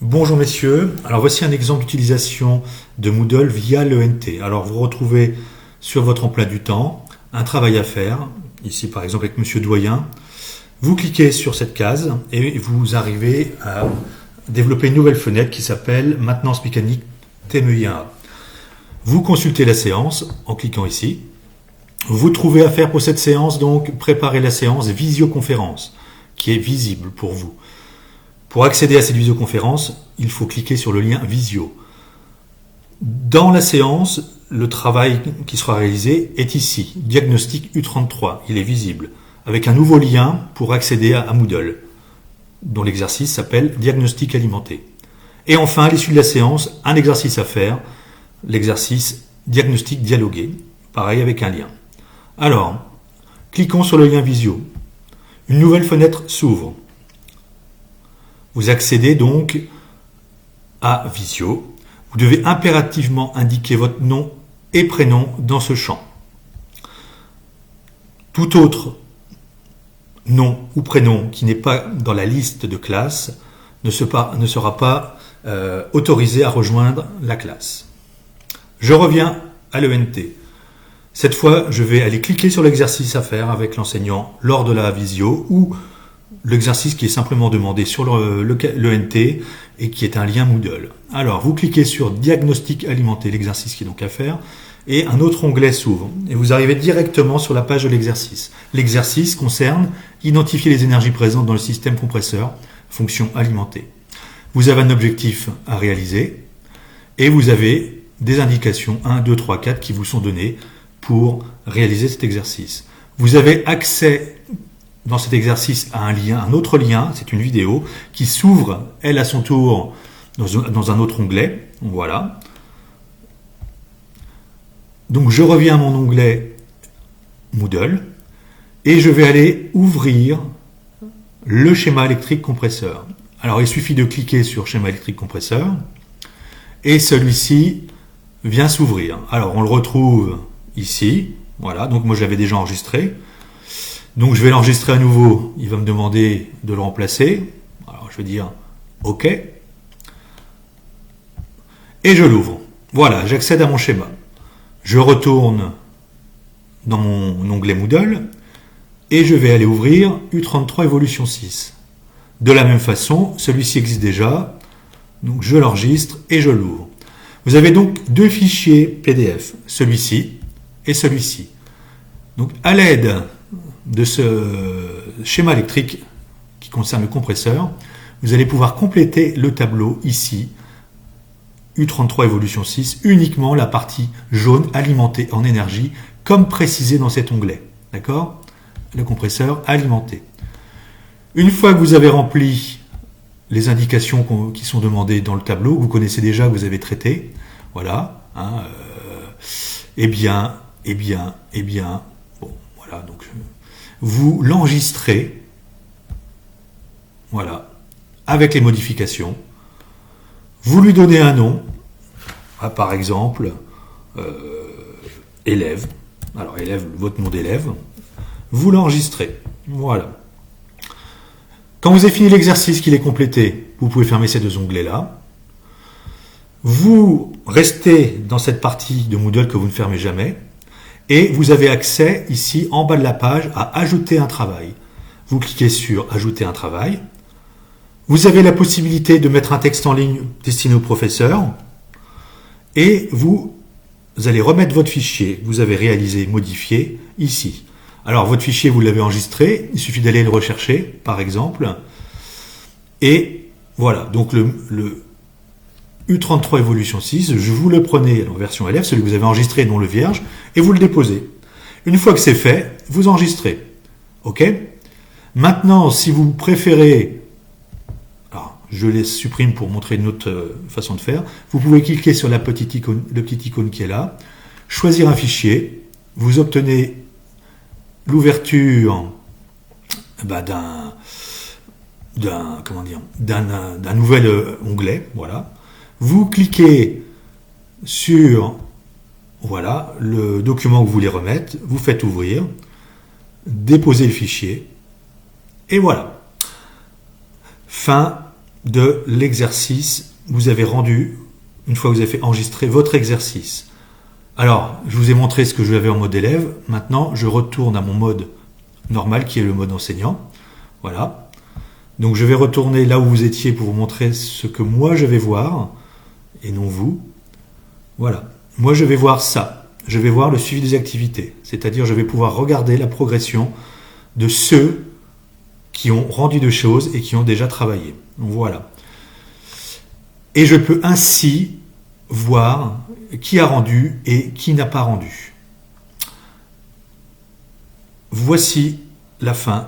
Bonjour messieurs, alors voici un exemple d'utilisation de Moodle via l'ENT. Alors vous retrouvez sur votre emploi du temps un travail à faire, ici par exemple avec Monsieur Doyen. Vous cliquez sur cette case et vous arrivez à développer une nouvelle fenêtre qui s'appelle Maintenance mécanique TMEI1A. Vous consultez la séance en cliquant ici. Vous trouvez à faire pour cette séance donc préparer la séance visioconférence qui est visible pour vous. Pour accéder à cette visioconférence, il faut cliquer sur le lien Visio. Dans la séance, le travail qui sera réalisé est ici, Diagnostic U33, il est visible, avec un nouveau lien pour accéder à Moodle, dont l'exercice s'appelle Diagnostic alimenté. Et enfin, à l'issue de la séance, un exercice à faire, l'exercice Diagnostic dialogué, pareil avec un lien. Alors, cliquons sur le lien Visio. Une nouvelle fenêtre s'ouvre. Vous accédez donc à Visio. Vous devez impérativement indiquer votre nom et prénom dans ce champ. Tout autre nom ou prénom qui n'est pas dans la liste de classe ne sera pas autorisé à rejoindre la classe. Je reviens à l'ENT. Cette fois, je vais aller cliquer sur l'exercice à faire avec l'enseignant lors de la visio ou l'exercice qui est simplement demandé sur l'ENT et qui est un lien Moodle. Alors, vous cliquez sur Diagnostic alimenté, l'exercice qui est donc à faire, et un autre onglet s'ouvre. Et vous arrivez directement sur la page de l'exercice. L'exercice concerne identifier les énergies présentes dans le système compresseur, fonction alimentée. Vous avez un objectif à réaliser et vous avez des indications 1, 2, 3, 4 qui vous sont données pour réaliser cet exercice. Vous avez accès dans cet exercice à un autre lien, c'est une vidéo, qui s'ouvre, elle à son tour, dans un autre onglet. Voilà. Donc je reviens à mon onglet Moodle et je vais aller ouvrir le schéma électrique compresseur. Alors il suffit de cliquer sur schéma électrique compresseur et celui-ci vient s'ouvrir. Alors on le retrouve ici. Voilà, donc moi je l'avais déjà enregistré. Donc je vais l'enregistrer à nouveau, il va me demander de le remplacer. Alors je vais dire OK. Et je l'ouvre. Voilà, j'accède à mon schéma. Je retourne dans mon onglet Moodle et je vais aller ouvrir U33 Évolution 6. De la même façon, celui-ci existe déjà, donc je l'enregistre et je l'ouvre. Vous avez donc deux fichiers PDF, celui-ci et celui-ci. Donc à l'aide de ce schéma électrique qui concerne le compresseur, vous allez pouvoir compléter le tableau ici, U33 Évolution 6, uniquement la partie jaune alimentée en énergie, comme précisé dans cet onglet. D'accord ? Le compresseur alimenté. Une fois que vous avez rempli les indications qui sont demandées dans le tableau, que vous connaissez déjà, que vous avez traité, voilà, eh bien, bon, voilà, donc vous l'enregistrez, voilà, avec les modifications. Vous lui donnez un nom, par exemple, élève. Alors, élève, votre nom d'élève. Vous l'enregistrez. Voilà. Quand vous avez fini l'exercice, qu'il est complété, vous pouvez fermer ces deux onglets-là. Vous restez dans cette partie de Moodle que vous ne fermez jamais. Et vous avez accès ici en bas de la page à ajouter un travail. Vous cliquez sur ajouter un travail. Vous avez la possibilité de mettre un texte en ligne destiné au professeur. Et vous allez remettre votre fichier que vous avez réalisé, modifié ici. Alors votre fichier, vous l'avez enregistré. Il suffit d'aller le rechercher, par exemple. Et voilà, donc le U33 Évolution 6, vous le prenez en version élève, celui que vous avez enregistré, non le vierge, et vous le déposez. Une fois que c'est fait, vous enregistrez. OK ? Maintenant, si vous préférez, alors je les supprime pour montrer une autre façon de faire, vous pouvez cliquer sur le petit icône qui est là, choisir un fichier, vous obtenez l'ouverture d'un nouvel onglet, voilà. Vous cliquez sur voilà, le document que vous voulez remettre, vous faites ouvrir, déposez le fichier, et voilà. Fin de l'exercice que vous avez rendu une fois que vous avez fait enregistrer votre exercice. Alors, je vous ai montré ce que je avais en mode élève. Maintenant, je retourne à mon mode normal qui est le mode enseignant. Voilà. Donc, je vais retourner là où vous étiez pour vous montrer ce que moi je vais voir et non vous. Voilà. Moi, je vais voir ça. Je vais voir le suivi des activités. C'est-à-dire, je vais pouvoir regarder la progression de ceux qui ont rendu des choses et qui ont déjà travaillé. Donc, voilà. Et je peux ainsi voir qui a rendu et qui n'a pas rendu. Voici la fin